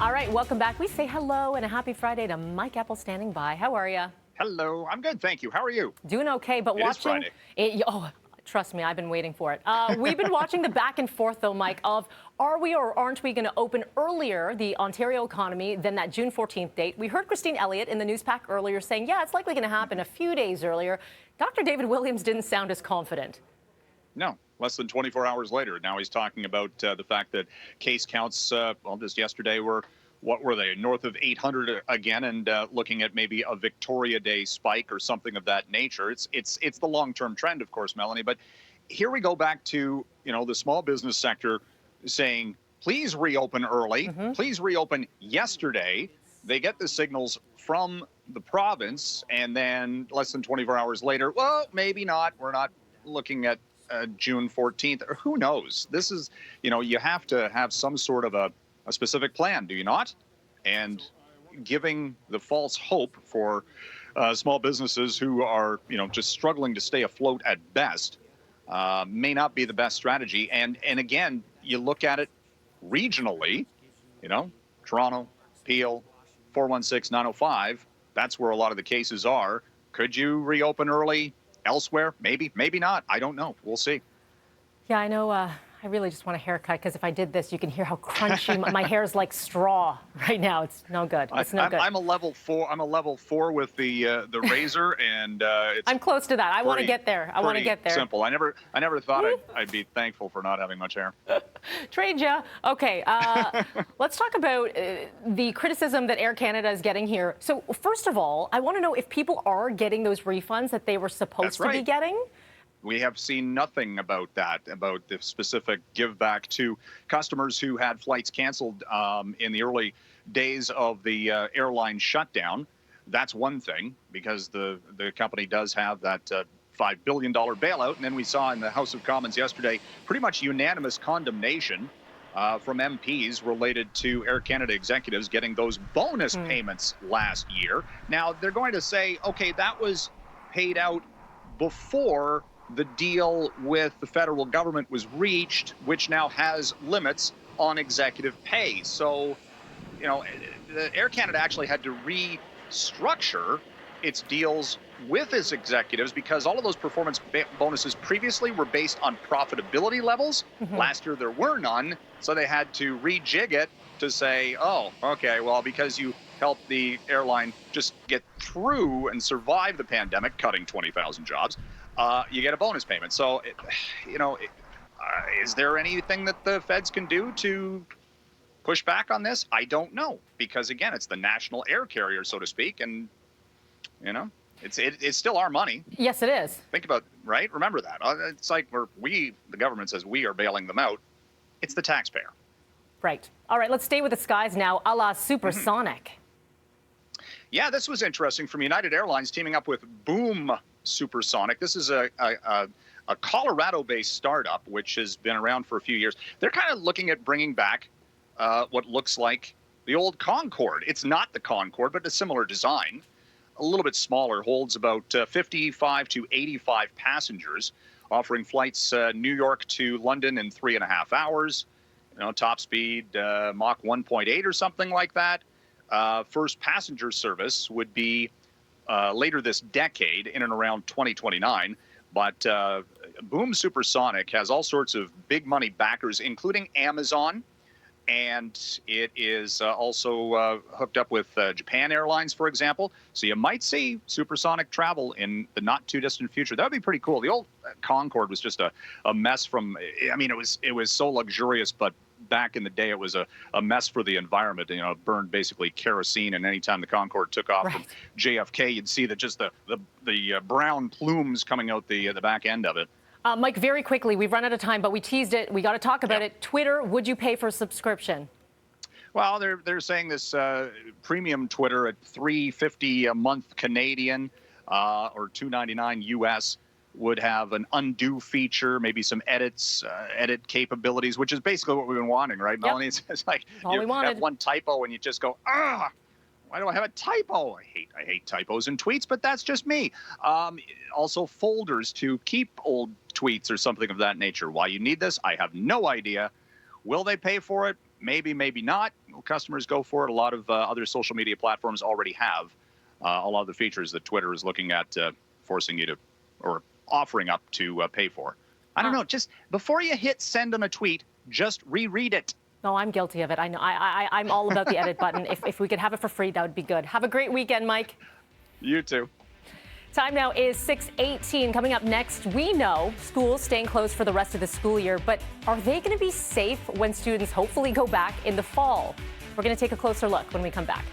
All right, welcome back. We say hello and a happy Friday to Mike Eppel standing by. How are you? Hello, I'm good, thank you. How are you? Doing okay, but It is Friday. Oh, trust me, I've been waiting for it. We've been watching the back and forth, though, Mike, of are we or aren't we going to open earlier the Ontario economy than that June 14th date? We heard Christine Elliott in the news pack earlier saying, yeah, it's likely going to happen a few days earlier. Dr. David Williams didn't sound as confident. No, less than 24 hours later. Now he's talking about the fact that case counts, just yesterday were, what were they, north of 800 again, and looking at maybe a Victoria Day spike or something of that nature. It's the long-term trend, of course, Melanie. But here we go back to, the small business sector saying, please reopen early, please reopen yesterday. They get the signals from the province, and then less than 24 hours later, well, maybe not. We're not looking at June 14th, or who knows? This is, you have to have some sort of a specific plan, do you not? And giving the false hope for small businesses who are, just struggling to stay afloat at best may not be the best strategy. And again, you look at it regionally, Toronto, Peel, 416-905, that's where a lot of the cases are. Could you reopen early elsewhere? Maybe, maybe not. I don't know. We'll see. Yeah, I know. I really just want a haircut because if I did this, you can hear how crunchy my hair is like straw right now. It's no good. It's no good. I'm a level 4. I'm a level 4 with the razor, and I'm close to that. I want to get there. I want to get there. Simple. I never thought I'd be thankful for not having much hair. Trade ya. Okay. Let's talk about the criticism that Air Canada is getting here. So first of all, I want to know if people are getting those refunds that they were supposed to be getting. We have seen nothing about that, about the specific give back to customers who had flights canceled in the early days of the airline shutdown. That's one thing, because the company does have that $5 billion bailout. And then we saw in the House of Commons yesterday pretty much unanimous condemnation from MPs related to Air Canada executives getting those bonus payments last year. Now, they're going to say, okay, that was paid out before the deal with the federal government was reached, which now has limits on executive pay. So, the Air Canada actually had to restructure its deals with its executives because all of those performance bonuses previously were based on profitability levels. Last year there were none, so they had to rejig it to say, oh, okay, well, because you helped the airline just get through and survive the pandemic, cutting 20,000 jobs, you get a bonus payment. So, is there anything that the feds can do to push back on this? I don't know, because again, it's the national air carrier, so to speak, and it's still our money. Yes, it is. Think about, right? Remember that. It's like the government says we are bailing them out. It's the taxpayer. Right. All right, let's stay with the skies now, a la supersonic. Yeah, this was interesting from United Airlines teaming up with Boom Supersonic. This is a Colorado-based startup which has been around for a few years. They're kind of looking at bringing back what looks like the old Concorde. It's not the Concorde, but a similar design. A little bit smaller, holds about 55 to 85 passengers, offering flights New York to London in 3.5 hours. Top speed Mach 1.8 or something like that. First passenger service would be later this decade, in and around 2029. But Boom Supersonic has all sorts of big money backers, including Amazon. And it is also hooked up with Japan Airlines, for example. So you might see supersonic travel in the not too distant future. That would be pretty cool. The old Concorde was just a mess from, it was so luxurious, but back in the day, it was a mess for the environment. It burned basically kerosene, and anytime the Concorde took off from JFK, you'd see that just the brown plumes coming out the back end of it. Mike, very quickly, we've run out of time, but we teased it. We got to talk about it. Twitter, would you pay for a subscription? Well, they're saying this premium Twitter at $3.50 a month Canadian or $2.99 US would have an undo feature, maybe some edit capabilities, which is basically what we've been wanting, right, Melanie? It's like you have one typo and you just go, why do I have a typo? I hate typos in tweets, but that's just me. Also, folders to keep old tweets or something of that nature. Why you need this, I have no idea. Will they pay for it? maybe, maybe not. Customers go for it. A lot of other social media platforms already have a lot of the features that Twitter is looking at forcing you to, or offering up to pay for. I don't know. Just before you hit send on a tweet, just reread it. No, I'm guilty of it. I know. I'm all about the edit button. If we could have it for free, that would be good. Have a great weekend, Mike. You too. Time now is 6:18. Coming up next, we know schools staying closed for the rest of the school year, but are they going to be safe when students hopefully go back in the fall? We're going to take a closer look when we come back.